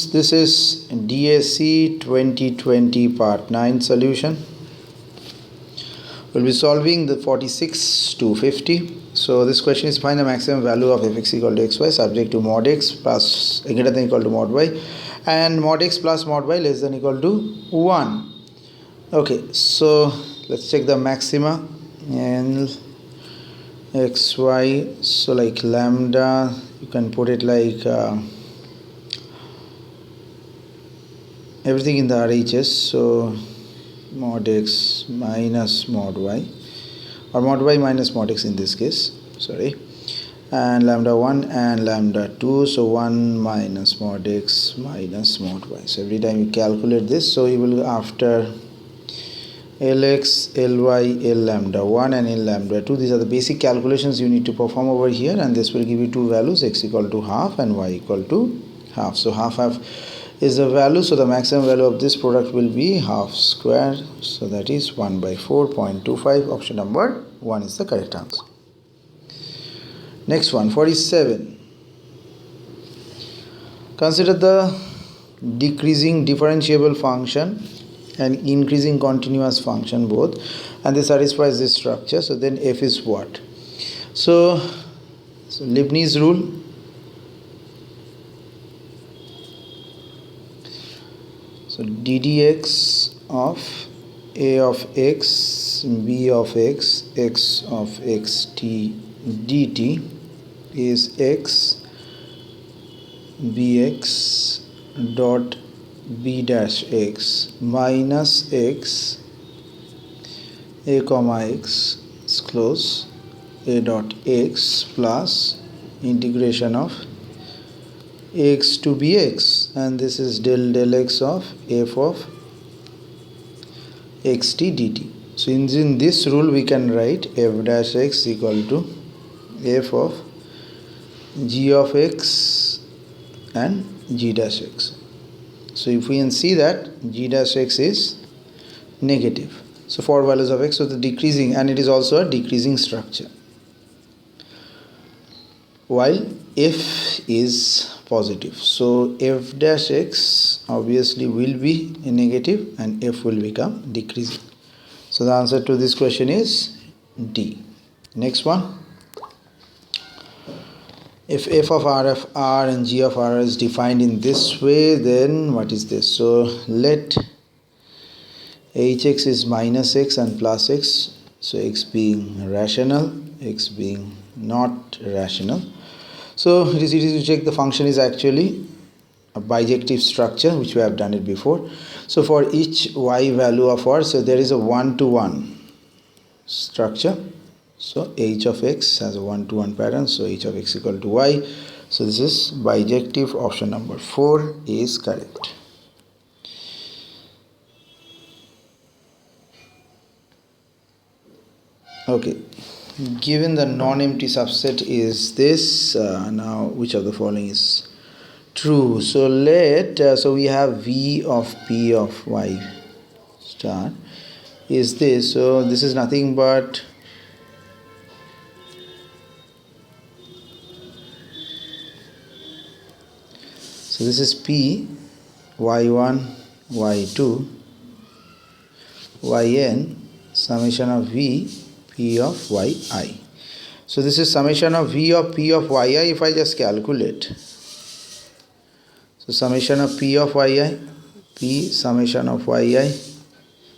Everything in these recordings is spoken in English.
This is DSC 2020 Part 9 solution. We'll be solving the 46 to 50. So this question is find the maximum value of fx equal to xy subject to mod x plus greater than equal to mod y and mod x plus mod y less than equal to 1. Okay, so let's check the maxima and xy. So like lambda, you can put it like everything in the RHS, so mod x minus mod y, or mod y minus mod x in this case, sorry, and lambda 1 and lambda 2, so 1 minus mod x minus mod y. So every time you calculate this, so you will after lx, ly, l lambda 1 and l lambda 2, these are the basic calculations you need to perform over here, and this will give you two values, x equal to half and y equal to half. So half is the value, so the maximum value of this product will be half square, so that is 1 by 4.25. Option number 1 is the correct answer. Next one, 47. Consider the decreasing differentiable function and increasing continuous function both, and this satisfies this structure. So then f is what? So Leibniz rule. So ddx of a of x, b of x, x of x t dt is x bx dot b dash x minus x a comma x is close a dot x plus integration of x to bx, and this is del x of f of xt dt. So in this rule we can write f dash x equal to f of g of x and g dash x. So if we can see that g dash x is negative, so for values of x, so the decreasing, and it is also a decreasing structure, while f is positive. So f dash x obviously will be negative and f will become decreasing. So the answer to this question is D. Next one. If f of r and g of r is defined in this way, then what is this? So let hx is minus x and plus x, so x being rational, x being not rational. So it is easy to check the function is actually a bijective structure, which we have done it before. So for each y value of r, so there is a 1-to-1 structure. So h of x has a 1-to-1 pattern, so h of x equal to y. So this is bijective. Option number 4 is correct. Okay. Given the non-empty subset is this, now which of the following is true? So so we have v of p of y star is this, so this is nothing but so this is p y1 y2 yn summation of v p of yi. So this is summation of v of p of yi. If I just calculate, so summation of p of yi, p summation of yi,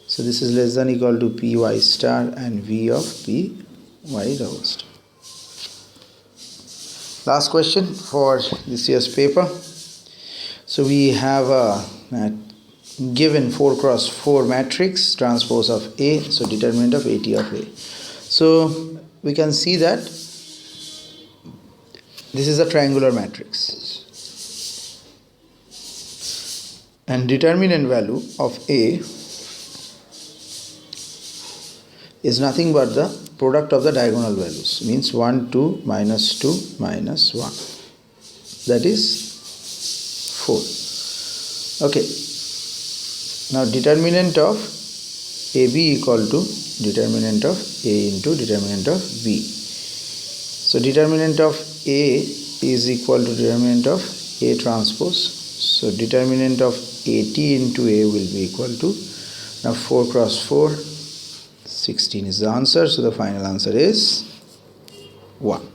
so this is less than equal to py star and v of py double star. Last question for this year's paper. So we have a given 4x4 matrix transpose of A, so determinant of AT of A. So we can see that this is a triangular matrix, and determinant value of A is nothing but the product of the diagonal values, means 1, 2, minus 2, minus 1, that is 4. Okay. Now determinant of AB equal to determinant of A into determinant of B. So determinant of A is equal to determinant of A transpose. So determinant of AT into A will be equal to, now 4 cross 4, 16 is the answer. So the final answer is 1.